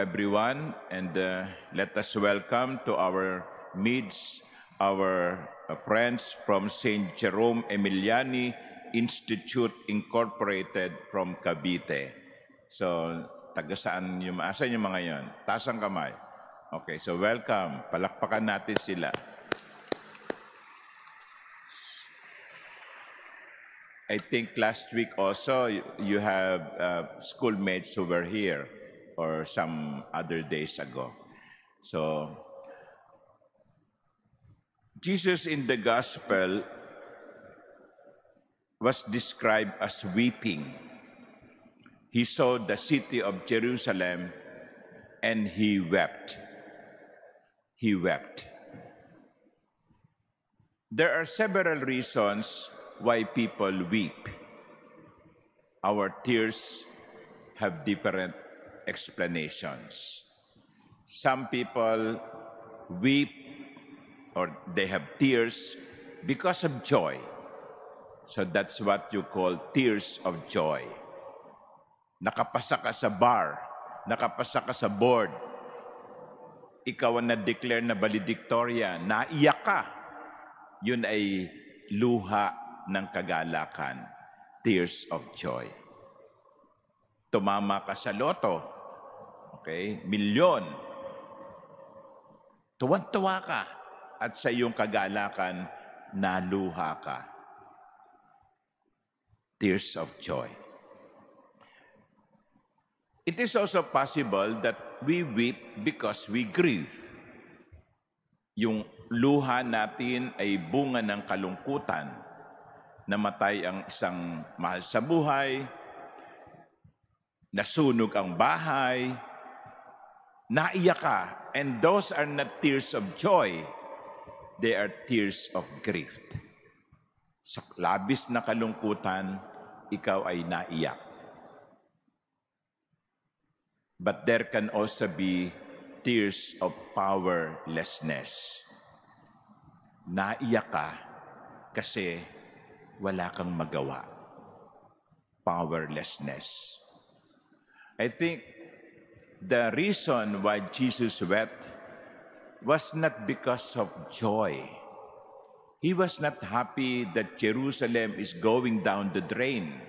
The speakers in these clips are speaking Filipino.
everyone, and let us welcome to our midst our friends from St. Jerome Emiliani Institute Incorporated from Cavite. So, taga saan yung asan yung mga yon? Taas ang kamay. Okay, so welcome. Palakpakan natin sila. I think last week also you have schoolmates who were here or some other days ago. So, Jesus in the gospel was described as weeping. He saw the city of Jerusalem and he wept. He wept. There are several reasons why people weep. Our tears have different explanations. Some people weep or they have tears because of joy. So that's what you call tears of joy. Nakapasa ka sa bar, nakapasa ka sa board, ikaw ang na-declare na valedictorian, naiyak ka, yun ay luha ng kagalakan, tears of joy. Tumama ka sa loto, okay, milyon, tuwan-tuwa ka, at sa iyong kagalakan, naluha ka. Tears of joy. It is also possible that we weep because we grieve. Yung luha natin ay bunga ng kalungkutan. Namatay ang isang mahal sa buhay, nasunog ang bahay, naiyak ka, and those are not tears of joy, they are tears of grief. Sa labis na kalungkutan, ikaw ay naiyak. But there can also be tears of powerlessness. Naiyak ka kasi wala kang magawa. Powerlessness. I think the reason why Jesus wept was not because of joy. He was not happy that Jerusalem is going down the drain.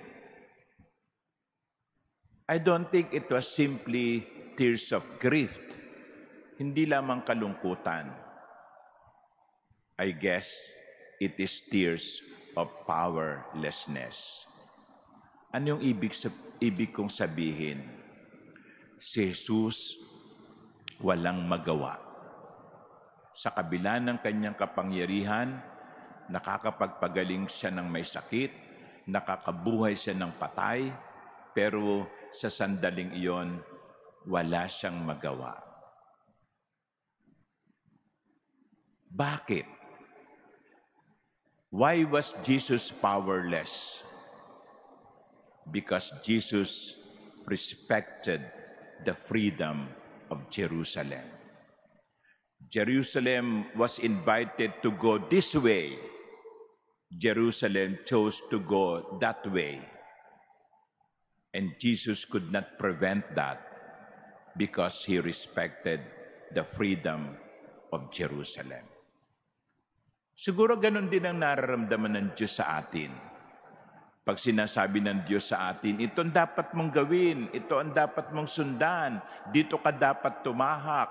I don't think it was simply tears of grief. Hindi lamang kalungkutan. I guess it is tears of powerlessness. Ano yung ibig kong sabihin? Si Jesus walang magawa. Sa kabila ng kanyang kapangyarihan, nakakapagpagaling siya ng may sakit, nakakabuhay siya ng patay, pero sa sandaling iyon, wala siyang magawa. Bakit? Why was Jesus powerless? Because Jesus respected the freedom of Jerusalem. Jerusalem was invited to go this way. Jerusalem chose to go that way. And Jesus could not prevent that because he respected the freedom of Jerusalem. Siguro ganun din ang nararamdaman ng Diyos sa atin. Pag sinasabi ng Diyos sa atin, ito ang dapat mong gawin, ito ang dapat mong sundan, dito ka dapat tumahak.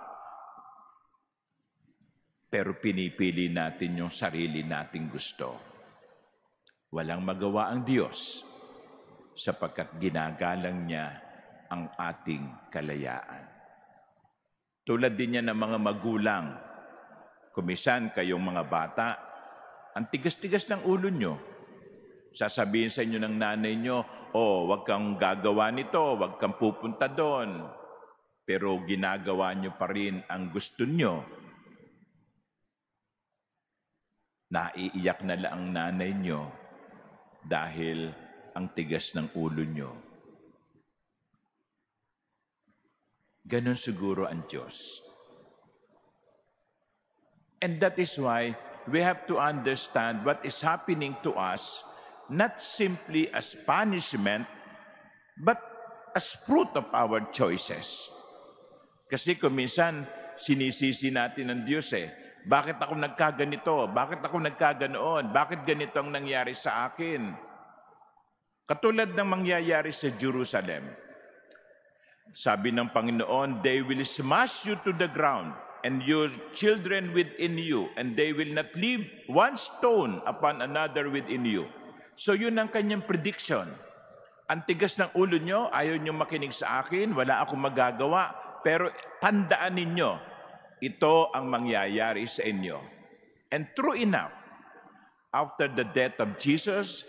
Pero pinipili natin yung sarili nating gusto. Walang magawa ang Diyos sapagkat ginagalang niya ang ating kalayaan. Tulad din niya ng mga magulang. Kumisan kayong mga bata, ang tigas-tigas ng ulo nyo. Sasabihin sa inyo ng nanay nyo, wag kang gagawa nito, wag kang pupunta doon. Pero ginagawa nyo pa rin ang gusto nyo. Naiiyak na lang ang nanay nyo dahil ang tigas ng ulo nyo. Ganon siguro ang Diyos. And that is why we have to understand what is happening to us, not simply as punishment, but as fruit of our choices. Kasi kung minsan, sinisisi natin ng Diyos Bakit ako nagkaganito? Bakit ako nagkaganoon? Bakit ganito ang nangyari sa akin? Katulad ng mangyayari sa Jerusalem. Sabi ng Panginoon, they will smash you to the ground and your children within you, and they will not leave one stone upon another within you. So yun ang kanyang prediction. Ang tigas ng ulo nyo, ayaw nyo makinig sa akin, wala akong magagawa, pero tandaan ninyo, ito ang mangyayari sa inyo. And true enough, after the death of Jesus,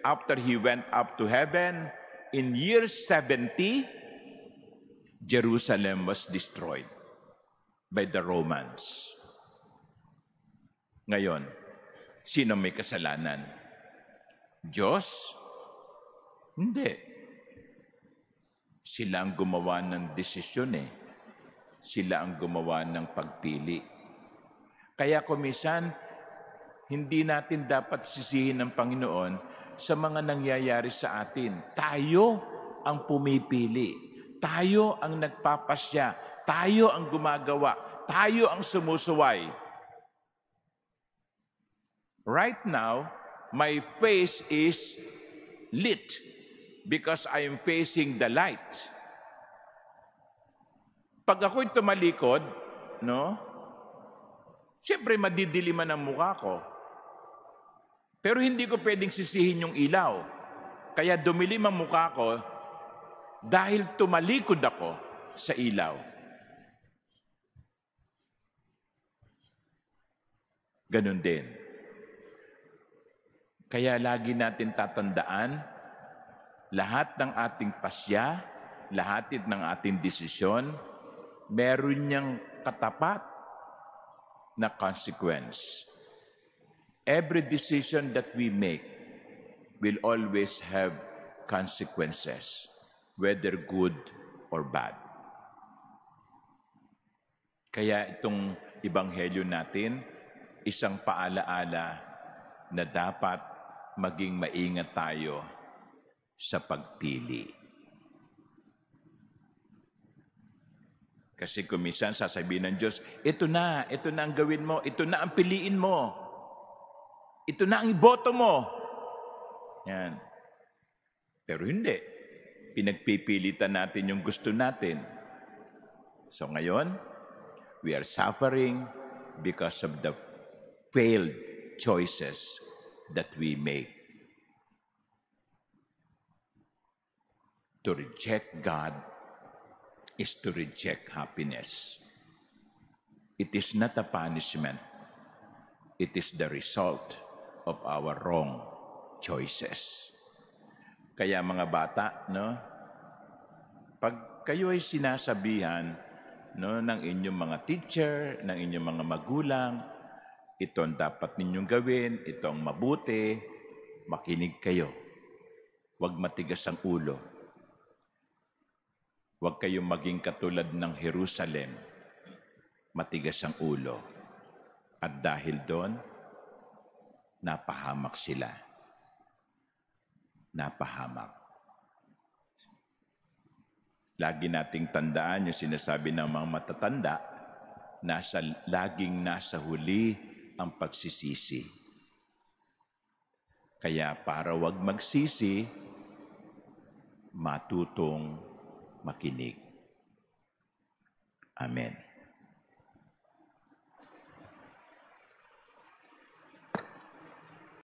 after he went up to heaven, in year 70, Jerusalem was destroyed by the Romans. Ngayon, sino may kasalanan? Diyos? Hindi. Sila ang gumawa ng desisyon Sila ang gumawa ng pagpili. Kaya kumisan, hindi natin dapat sisihin ng Panginoon sa mga nangyayari sa atin. Tayo ang pumipili. Tayo ang nagpapasya. Tayo ang gumagawa. Tayo ang sumusuway. Right now, my face is lit because I am facing the light. Pag ako'y tumalikod, siyempre madidiliman ang mukha ko. Pero hindi ko pwedeng sisihin yung ilaw. Kaya dumilim ang mukha ko dahil tumalikod ako sa ilaw. Ganun din. Kaya lagi natin tatandaan, lahat ng ating pasya, lahat ng ating desisyon, meron niyang katapat na consequence. Every decision that we make will always have consequences, whether good or bad. Kaya itong ebanghelyo natin, isang paalaala na dapat maging maingat tayo sa pagpili. Kasi kung minsan sasabihin ng Diyos, ito na ang gawin mo, ito na ang piliin mo, ito na ang iboto mo. Yan. Pero hindi. Pinagpipilitan natin yung gusto natin. So ngayon, we are suffering because of the failed choices that we make. To reject God is to reject happiness. It is not a punishment. It is the result of our wrong choices. Kaya mga bata, pag kayo ay sinasabihan ng inyong mga teacher, ng inyong mga magulang, ito ang dapat ninyong gawin, ito ang mabuti, makinig kayo. Huwag matigas ang ulo. Huwag kayong maging katulad ng Jerusalem, matigas ang ulo. At dahil doon, napahamak sila. Napahamak. Lagi nating tandaan yung sinasabi ng mga matatanda, laging nasa huli ang pagsisisi. Kaya para wag magsisi, matutong makinig. Amen.